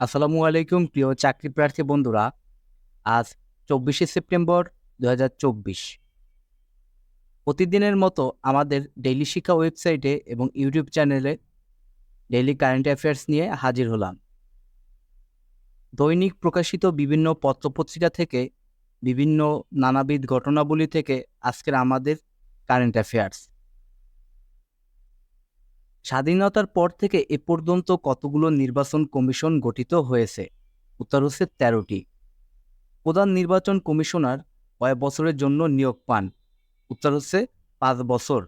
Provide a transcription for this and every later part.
আসসালামু আলাইকুম প্রিয় চাকরি প্রার্থী বন্ধুরা। আজ 24শে সেপ্টেম্বর 2024। প্রতিদিনের মতো আমাদের ডেইলি শিক্ষা ওয়েবসাইটে এবং ইউটিউব চ্যানেলে ডেইলি কারেন্ট অ্যাফেয়ার্স নিয়ে হাজির হলাম। দৈনিক প্রকাশিত বিভিন্ন পত্রপত্রিকা থেকে বিভিন্ন নানাবিধ ঘটনাবলী থেকে আজকের আমাদের কারেন্ট অ্যাফেয়ার্স। স্বাধীনতার পর থেকে এ পর্যন্ত কতগুলো নির্বাচন কমিশন গঠিত হয়েছে? উত্তর হচ্ছে 13টি। প্রধান নির্বাচন কমিশনার কয় বছরের জন্য নিয়োগ পান? উত্তর হচ্ছে 5 বছর।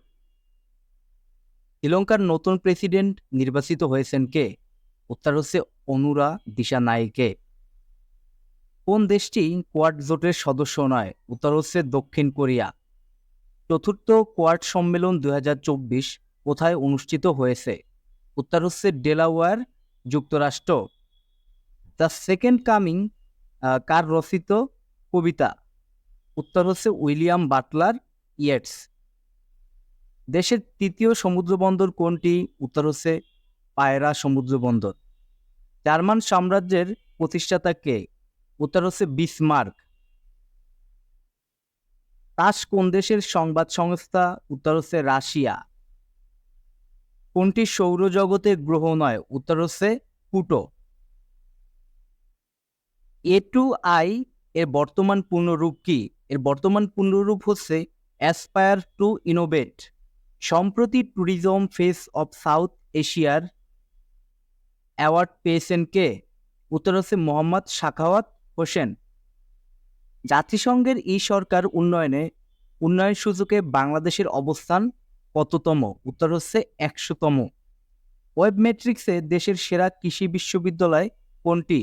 শ্রীলঙ্কার নতুন প্রেসিডেন্ট নির্বাচিত হয়েছেন কে? উত্তর হচ্ছে অনুরা দিশানায়েকে। কোন দেশটি কোয়াড জোটের সদস্য নয়? উত্তর হচ্ছে দক্ষিণ কোরিয়া। চতুর্থ কোয়াড সম্মেলন 2024 কোথায় অনুষ্ঠিত হয়েছে? উত্তর হচ্ছে ডেলাওয়্যার, যুক্তরাষ্ট্র। দ্য সেকেন্ড কামিং কার রচিত কবিতা? উত্তর হচ্ছে উইলিয়াম বাটলার ইয়েটস। দেশের তৃতীয় সমুদ্রবন্দর কোনটি? উত্তর হচ্ছে পায়রা সমুদ্রবন্দর। জার্মান সাম্রাজ্যের প্রতিষ্ঠাতা কে? উত্তর হচ্ছে বিসমার্ক। তাস কোন দেশের সংবাদ সংস্থা? উত্তর হচ্ছে রাশিয়া। কোনটি সৌরজগতের গ্রহ নয়? উত্তর হচ্ছে প্লুটো। A2I এর বর্তমান পূর্ণরূপ কি? এর বর্তমান পূর্ণরূপ হচ্ছে অ্যাসপায়ার টু ইনোভেট। সম্প্রতি ট্যুরিজম ফেস অফ সাউথ এশিয়ার অ্যাওয়ার্ড পেয়েছেন কে? উত্তর হচ্ছে মোহাম্মদ সাখাওয়াত হোসেন। জাতিসংঘের সরকার উন্নয়ন সূচকে বাংলাদেশের অবস্থান কততম? উত্তর হচ্ছে 100তম। ওয়েব ম্যাট্রিক্সে দেশের সেরা কৃষি বিশ্ববিদ্যালয় কোনটি?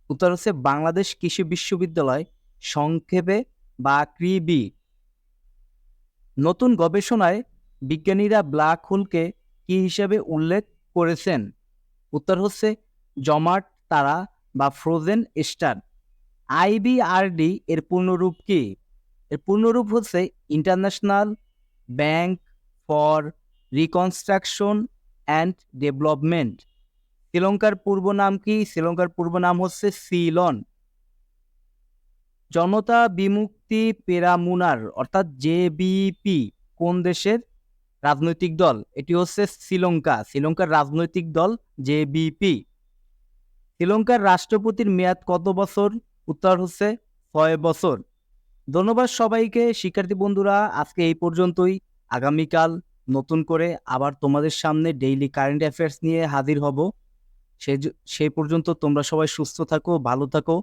উত্তর হচ্ছে বাংলাদেশ কৃষি বিশ্ববিদ্যালয়, সংক্ষেপে বা কৃবি। নতুন গবেষণায় বিজ্ঞানীরা ব্ল্যাক হোলকে কি হিসেবে উল্লেখ করেছেন? উত্তর হচ্ছে জমাট তারা বা ফ্রোজেন স্টার। IBRD এর পূর্ণরূপ কি? এর পূর্ণরূপ হচ্ছে international bank for reconstruction and development. শ্রীলঙ্কার পূর্ব নাম কি? শ্রীলঙ্কার পূর্ব নাম হচ্ছে সিলন। জনতা বিমুক্তি পেরামুনার অর্থাৎ JBP কোন দেশের রাজনৈতিক দল? এটি হচ্ছে শ্রীলঙ্কা। শ্রীলঙ্কার রাজনৈতিক দল JBP। শ্রীলঙ্কার রাষ্ট্রপতির মেয়াদ কত বছর? উত্তর হচ্ছে 6 বছর। ধন্যবাদ সবাইকে। শিক্ষার্থী বন্ধুরা, আজকে এই পর্যন্তই। আগামীকাল নতুন করে আবার তোমাদের সামনে ডেইলি কারেন্ট অ্যাফেয়ার্স নিয়ে হাজির হব। সেই পর্যন্ত তোমরা সবাই সুস্থ থাকো, ভালো থাকো।